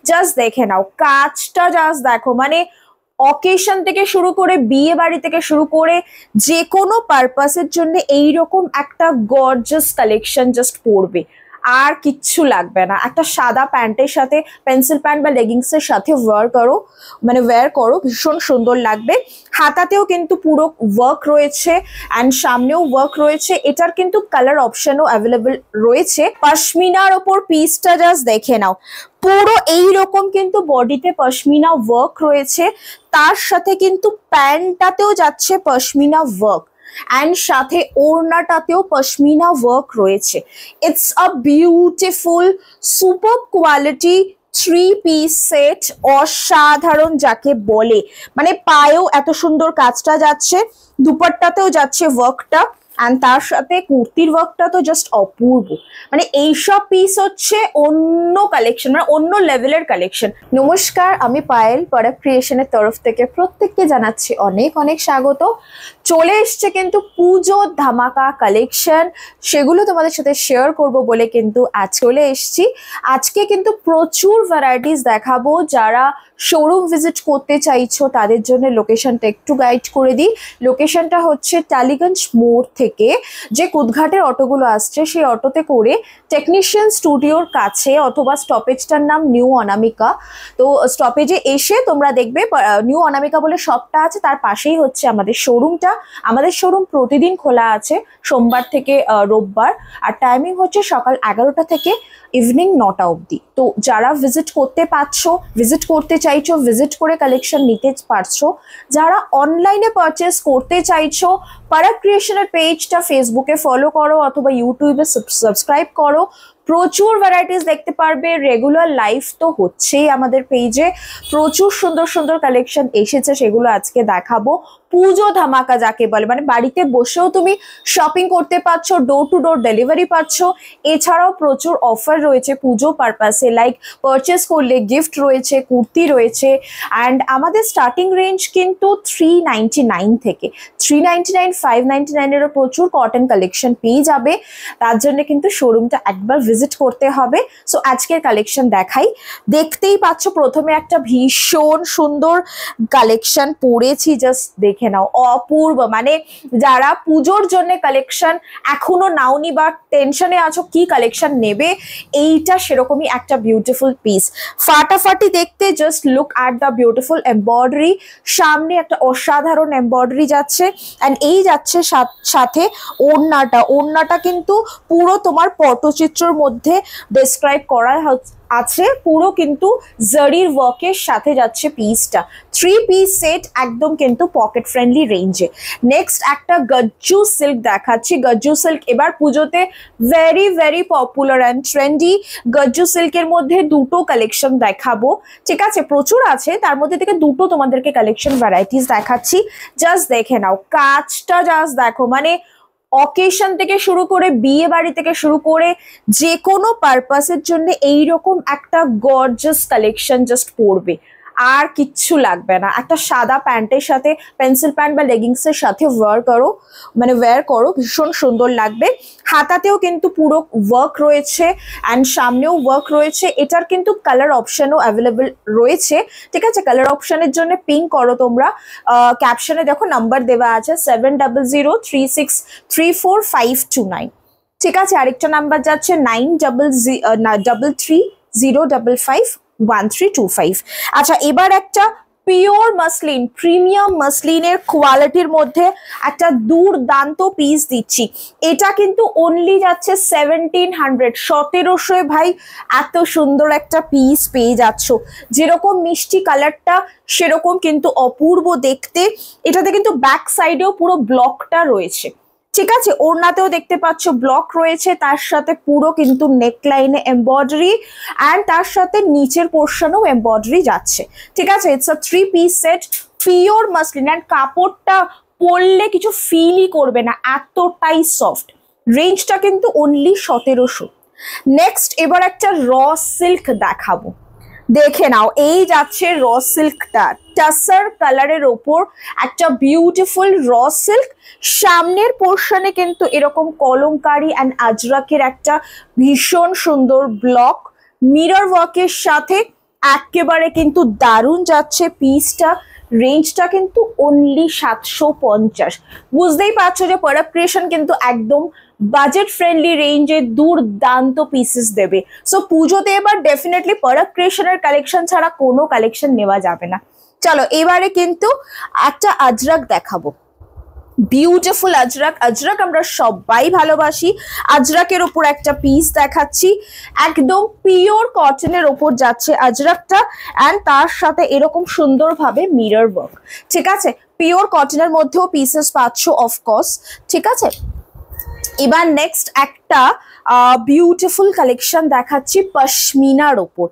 Just দেখে নাও কাজটা, just দেখো মানে অকেশন থেকে শুরু করে বিয়ে বাড়ি থেকে শুরু করে যে কোনো পারপাসের জন্য এইরকম একটা গর্জাস কালেকশন জাস্ট পড়বে, আর কিচ্ছু লাগবে না। একটা সাদা প্যান্টের সাথে পেন্সিল প্যান্ট বা লেগিংস এর সাথে ওয়্যার করো, ভীষণ সুন্দর লাগবে। হাতাতেও কিন্তু পুরো ওয়ার্ক রয়েছে অ্যান্ড সামনেও ওয়ার্ক রয়েছে। এটার কিন্তু কালার অপশনও অ্যাভেলেবল রয়েছে। পশমিনার ওপর পিসটা জাস্ট দেখে নাও, পুরো এইরকম কিন্তু বডিতে পশমিনা ওয়ার্ক রয়েছে, তার সাথে কিন্তু প্যান্টটাতেও যাচ্ছে পশমিনা ওয়ার্ক অ্যান্ড সাথে ওড়নাটাতেও পশমিনা ওয়ার্ক রয়েছে। It's a beautiful super quality three piece set, অসাধারণ যাকে বলে। মানে পায়েও এত সুন্দর কাজটা যাচ্ছে, দুপাট্টাতেও যাচ্ছে ওয়ার্কটা, অ্যান্ড তার সাথে কুর্তির ওয়ার্কটা তো জাস্ট অপূর্ব। মানে এইসব পিস হচ্ছে অন্য কালেকশন, মানে অন্য লেভেলের কালেকশন। নমস্কার, আমি পায়েল, পরাগ ক্রিয়েশনের তরফ থেকে প্রত্যেককে জানাচ্ছি অনেক অনেক স্বাগত। চলে এসছে কিন্তু পুজোর ধামাকা কালেকশন, সেগুলো তোমাদের সাথে শেয়ার করব বলে কিন্তু আজ চলে এসছি। আজকে কিন্তু প্রচুর ভ্যারাইটিস দেখাবো। যারা শোরুম ভিজিট করতে চাইছো তাদের জন্য লোকেশনটা একটু গাইড করে দিই। লোকেশনটা হচ্ছে টালিগঞ্জ মোড় থেকে যে কুদঘাটের অটোগুলো আসছে সেই অটোতে করে টেকনিশিয়ান স্টুডিওর কাছে, অথবা স্টপেজটার নাম নিউ অনামিকা। তো স্টপেজে এসে তোমরা দেখবে নিউ অনামিকা বলে শপটা আছে, তার পাশেই হচ্ছে আমাদের শোরুমটা। আমাদের শোরুম প্রতিদিন খোলা আছে, সোমবার থেকে রোববার, আর টাইমিং হচ্ছে সকাল 11টা থেকে ইভিনিং 9টা অবধি। তো যারা ভিজিট করতে চাইছো, ভিজিট করে কালেকশন নিতে পারছো। যারা অনলাইনে পারচেস করতে চাইছো, পরাগ ক্রিয়েশনের পেজটা ফেসবুকে ফলো করো অথবা ইউটিউবে সাবস্ক্রাইব করো, প্রচুর ভ্যারাইটিস দেখতে পারবে। রেগুলার লাইভ তো হচ্ছেই আমাদের পেজে, প্রচুর সুন্দর সুন্দর কালেকশন এসেছে, সেগুলো আজকে দেখাবো। পুজো ধামাকা যাকে বলে, মানে বাড়িতে বসেও তুমি শপিং করতে পারছো, ডোর টু ডোর ডেলিভারি পাচ্ছ। এছাড়াও প্রচুর অফার রয়েছে পুজো পারপাসে, লাইক পারচেস করলে গিফট রয়েছে, কুর্তি রয়েছে। অ্যান্ড আমাদের স্টার্টিং রেঞ্জ কিন্তু 399 থেকে 399, 599-এরও প্রচুর কটন কালেকশন পেয়ে যাবে। তার জন্য কিন্তু শোরুমটা একবার ভিজিট করতে হবে। সো আজকের কালেকশন দেখাই। দেখতেই পাচ্ছ প্রথমে একটা ভীষণ সুন্দর কালেকশন পরেছি, জাস্ট দেখে নাও, অপূর্ব। মানে যারা পুজোর জন্য কালেকশন এখনো নাওনি বা টেনশনে আছো কি কালেকশন নেবে, এইটা সেরকমই একটা বিউটিফুল পিস, ফাটাফাটি দেখতে। Just look at the beautiful embroidery, সামনে একটা অসাধারণ এমব্রয়ডারি যাচ্ছে অ্যান্ড এই যাচ্ছে সাথে ওড়নাটা কিন্তু পুরো তোমার পটচিত্রের মধ্যে ডেসক্রাইব করা আছে, পুরো কিন্তু জারির ওয়ার্কের সাথে যাচ্ছে পিসটা। থ্রি পিস সেট, একদম কিন্তু পকেট ফ্রেন্ডলি রেঞ্জে। নেক্সট একটা গজ্জু সিল্ক দেখাচ্ছি। গজ্জু সিল্ক এবার পুজোতে very very popular and trendy. গজ্জু সিল্কের মধ্যে দুটো কালেকশন দেখাবো, ঠিক আছে? প্রচুর আছে, তার মধ্যে থেকে দুটো তোমাদেরকে কালেকশন ভ্যারাইটিস দেখাচ্ছি। জাস্ট দেখে নাও কাজটা, জাস্ট দেখো মানে অকেশন থেকে শুরু করে বিয়ে বাড়ি থেকে শুরু করে যে কোনো পারপাসের জন্য এইরকম একটা গর্জাস কালেকশন জাস্ট পড়বে, আর কিচ্ছু লাগবে না। একটা সাদা প্যান্টের সাথে পেন্সিল প্যান্ট বা লেগিংস এর সাথে ওয়্যার করো, ভীষণ সুন্দর লাগবে। হাতাতেও কিন্তু পুরো ওয়ার্ক রয়েছে অ্যান্ড সামনেও ওয়ার্ক রয়েছে। এটার কিন্তু কালার অপশনও অ্যাভেলেবল রয়েছে, ঠিক আছে? কালার অপশনের জন্য পিং করো তোমরা। ক্যাপশনে দেখো নাম্বার দেওয়া আছে 7003634529, ঠিক আছে? আরেকটা নাম্বার যাচ্ছে 9330551325। আচ্ছা, এবার একটা পিওর মাসলিন, প্রিমিয়াম মাসলিনের কোয়ালিটির মধ্যে একটা দুর্দান্ত পিস দিচ্ছি। এটা কিন্তু অনলি যাচ্ছে 1700, 1700 ভাই। এত সুন্দর একটা পিস পেয়ে যাচ্ছ, যেরকম মিষ্টি কালারটা সেরকম কিন্তু অপূর্ব দেখতে। এটাতে কিন্তু ব্যাক সাইডেও পুরো ব্লকটা রয়েছে, ঠিক আছে? ওড়নাতেও দেখতে পাচ্ছ ব্লক রয়েছে, তার সাথে পুরো কিন্তু নেকলাইনে এমব্রয়ডারি অ্যান্ড তার সাথে নিচের পোর্শনেও এমব্রয়ডারি যাচ্ছে, ঠিক আছে? It's a three piece set, pure muslin and কাপড়টা পরলে কিছু ফিলই করবে না, এতটাই সফট। রেঞ্জটা কিন্তু অনলি 1700। নেক্সট এবার একটা র সিল্ক দেখাবো, দেখে নাও। এই যাচ্ছে র সিল্কটা, টাসার কালারের ওপর একটা বিউটিফুল র সিল্ক। সামনের পোর্শনে কিন্তু এরকম কলমকারি অ্যান্ড আজরাকের একটা ভীষণ সুন্দর ব্লক, মিরর ওয়ার্কের সাথে একেবারে কিন্তু দারুণ যাচ্ছে পিসটা। রেঞ্জটা কিন্তু অনলি 750। বুঝতেই পারছো যে পারাব ক্রিয়েশন কিন্তু একদম বাজেট ফ্রেন্ডলি রেঞ্জে দুর্দান্ত পিসেস দেবে। সো পুজোতে এবার ডেফিনেটলি পারাব ক্রিয়েশনের কালেকশন ছাড়া কোনো কালেকশন নেওয়া যাবে না। চলো এবারে কিন্তু একটা আজরাক দেখাবো, বিউটিফুল আজরাক। আজরাক আমরা সবাই ভালোবাসি। আজরাকের ওপর একটা পিস দেখাচ্ছি, একদম পিওর কটনের ওপর যাচ্ছে আজরাকটা, অ্যান্ড তার সাথে এরকম সুন্দরভাবে মিরর ওয়ার্ক। ঠিক আছে, পিওর কটনের মধ্যেও পিসেস পাচ্ছ অফকোর্স। ঠিক আছে, এবার নেক্সট একটা বিউটিফুল কালেকশন দেখাচ্ছি পশমিনার ওপর।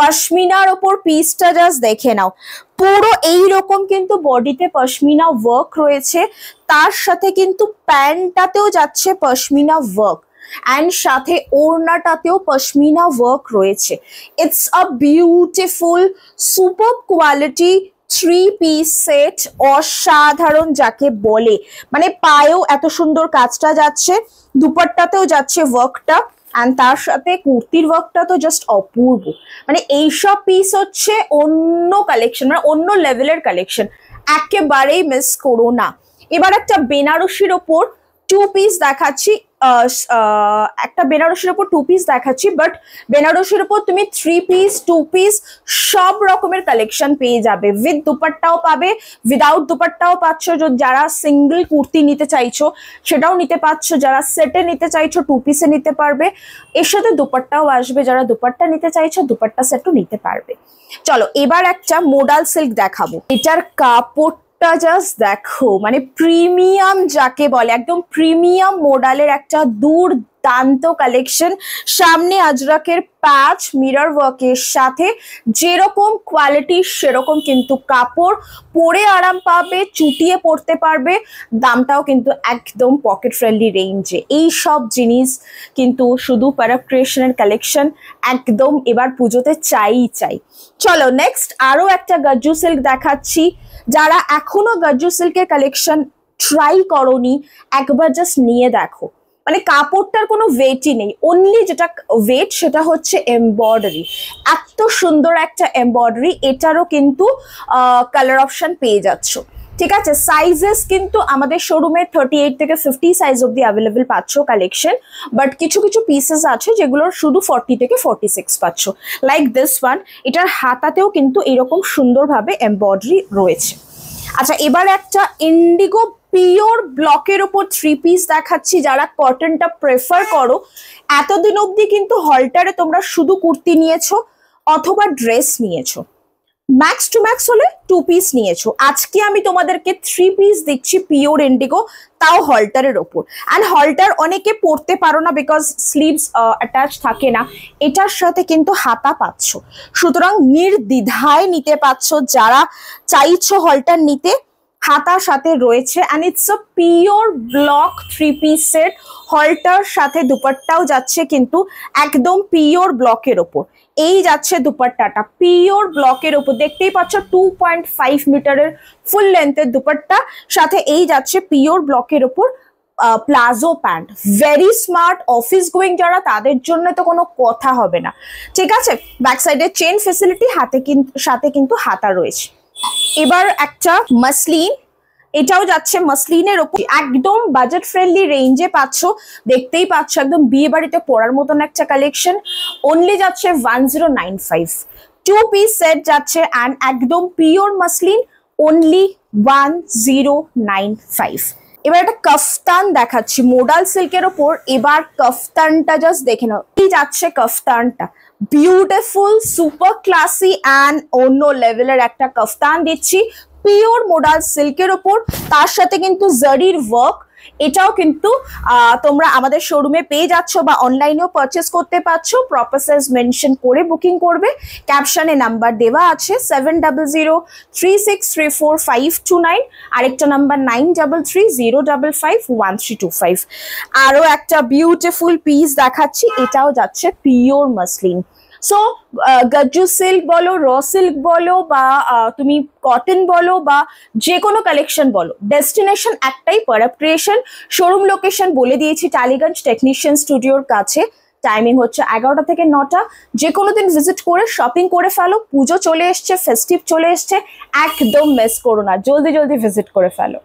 পশমিনার ওপর পিসটা জাস্ট দেখে নাও, পুরো এইরকম কিন্তু বডিতে পশমিনা ওয়ার্ক রয়েছে, তার সাথে কিন্তু প্যান্টটাতেও যাচ্ছে পশমিনা ওয়ার্ক, অ্যান্ড সাথে ওড়নাটাতেও পশমিনা ওয়ার্ক রয়েছে। It's a beautiful super quality 3 piece set, অসাধারণ যাকে বলে। মানে পায়েও এত সুন্দর কাজটা যাচ্ছে, দুপাট্টাতেও যাচ্ছে ওয়ার্কটা, অ্যান্ড তার সাথে কুর্তির ওয়ার্কটা তো জাস্ট অপূর্ব। মানে এইসব পিস হচ্ছে অন্য কালেকশন, মানে অন্য লেভেলের কালেকশন, একেবারেই মিস করো না। এবার একটা বেনারসির ওপর 2 পিস দেখাচ্ছি, একটা বেনারসির ওপর 2 পিস দেখাচ্ছি, বাট বেনারসির ওপর তুমি 3 পিস 2 পিস সব রকমের কালেকশন পেয়ে যাবে। উইথ দুপাট্টাও পাবে, উইদাউট দুপাট্টাও পাচ্ছ। যারা সিঙ্গেল কুর্তি নিতে চাইছো সেটাও নিতে পারছো, যারা সেটে নিতে চাইছো 2 পিসে নিতে পারবে, এর সাথে দুপাট্টাও আসবে। যারা দুপাট্টা নিতে চাইছো দুপাট্টা সেটও নিতে পারবে। চলো এবার একটা মোডাল সিল্ক দেখাবো। এটার কাপড় জাস্ট দেখো, মানে প্রিমিয়াম যাকে বলে, একদম প্রিমিয়াম মডেলের একটা দুর্দান্ত কালেকশন। সামনে আজরাকের প্যাচ মিরর ওয়ার্কের সাথে যেরকম কোয়ালিটি সেরকম কিন্তু কাপড়, পরে আরাম পাবে, চুটিয়ে পড়তে পারবে, দামটাও কিন্তু একদম পকেট ফ্রেন্ডলি রেঞ্জে। এই সব জিনিস কিন্তু শুধু পারাব ক্রিয়েশনের কালেকশন একদম এবার পুজোতে চাই। চলো নেক্সট আরো একটা গজ্জু সিল্ক দেখাচ্ছি। যারা এখনো গজ্জু সিল্কের কালেকশন ট্রাই করোনি, একবার জাস্ট নিয়ে দেখো। মানে কাপড়টার কোনো ওয়েটই নেই, অনলি যেটা ওয়েট সেটা হচ্ছে এমব্রয়ডারি। এত সুন্দর একটা এমব্রয়ডারি, এটারও কিন্তু কালার অপশন পেয়ে যাচ্ছ। ঠিক আছে, সাইজেস কিন্তু আমাদের শোরুমে 38 থেকে 50 সাইজ অব্দি অ্যাভেলেবেল পাচ্ছ কালেকশন, বাট কিছু কিছু পিসেস আছে যেগুলোর শুধু 40 থেকে 46 পাচ্ছ, লাইক দিস ওয়ান। এটার হাতাতেও কিন্তু এরকম সুন্দরভাবে এমব্রয়ডারি রয়েছে। আচ্ছা এবার একটা ইন্ডিগো পিওর ব্লকের ওপর 3 পিস দেখাচ্ছি। যারা কটনটা প্রেফার করো, এতদিন অবধি কিন্তু হলটারে তোমরা শুধু কুর্তি নিয়েছো অথবা ড্রেস নিয়েছো, ম্যাক্স টু ম্যাক্স হলে 2 পিস নিয়েছো। আজকে আমি তোমাদেরকে 3 পিস দিচ্ছি পিওর ইন্ডিগো, তাও হলটারের ওপর। অ্যান্ড হলটার অনেকে পরতে পারো না বিকজ স্লিভস অ্যাটাচ থাকে না, এটার সাথে কিন্তু হাতা পাচ্ছ, সুতরাং নির্দ্বিধায় নিতে পারছো। যারা চাইছো হলটার নিতে, হাতার সাথে রয়েছে, and it's a pure block 3 piece set. হলটার সাথে দুপাট্টাও যাচ্ছে কিন্তু একদম পিওর ব্লকের ওপর। এই যাচ্ছে দুপাট্টাটা পিওর ব্লকের ওপর, দেখতেই পাচ্ছ 2.5 মিটারের ফুল লেন্থের দুপাট্টা, সাথে এই যাচ্ছে পিওর ব্লকের ওপর palazzo pant. Very smart office going যারা, তাদের জন্য তো কোনো কথা হবে না। ঠিক আছে, ব্যাক সাইডে চেন ফেসিলিটি, সাথে কিন্তু হাতা রয়েছে। এবার একটা মাসলিন, এটাও যাচ্ছে মাসলিনের ওপর, একদম বাজেট ফ্রেন্ডলি রেঞ্জে পাচ্ছ। দেখতেই পাচ্ছ একদম বিয়ে বাড়িতে পরার মতন একটা কালেকশন, অনলি যাচ্ছে 1095। 2 পিস সেট যাচ্ছে, অ্যান্ড একদম পিওর মাসলিন, অনলি 1095। এবার একটা কাফতান দেখাচ্ছি মোডাল সিল্কের ওপর। এবার কাফতানটা জাস্ট দেখে নাও, এই যাচ্ছে কাফতানটা, বিউটিফুল সুপার ক্লাসি অ্যান্ড অন্য লেভেলের একটা কাফতান দিচ্ছি পিওর মোডাল সিল্কের ওপর, তার সাথে কিন্তু জারির ওয়ার্ক। এটাও কিন্তু তোমরা আমাদের শোরুমে পেয়ে যাচ্ছ বা অনলাইনেও পারচেস করতে পারছো। প্রপার সাইজ মেনশন করে বুকিং করবে, ক্যাপশনে নাম্বার দেওয়া আছে 7003634529, আরেকটা নাম্বার 9330551325। আরো একটা বিউটিফুল পিস দেখাচ্ছি, এটাও যাচ্ছে পিওর মাসলিন। সো গজ্জু সিল্ক বলো, র সিল্ক বলো, বা তুমি কটন বলো, বা যে কোনো কালেকশন বলো, ডেস্টিনেশন একটাই, পারাব ক্রিয়েশন। শোরুম লোকেশন বলে দিয়েছি, টালিগঞ্জ টেকনিশিয়ান স্টুডিওর কাছে, টাইমিং হচ্ছে 11টা থেকে 9টা। যে কোনো দিন ভিজিট করে শপিং করে ফেলো, পুজো চলে এসছে, ফেস্টিভ চলে এসছে, একদম মিস করো না, জলদি জলদি ভিজিট করে ফেলো।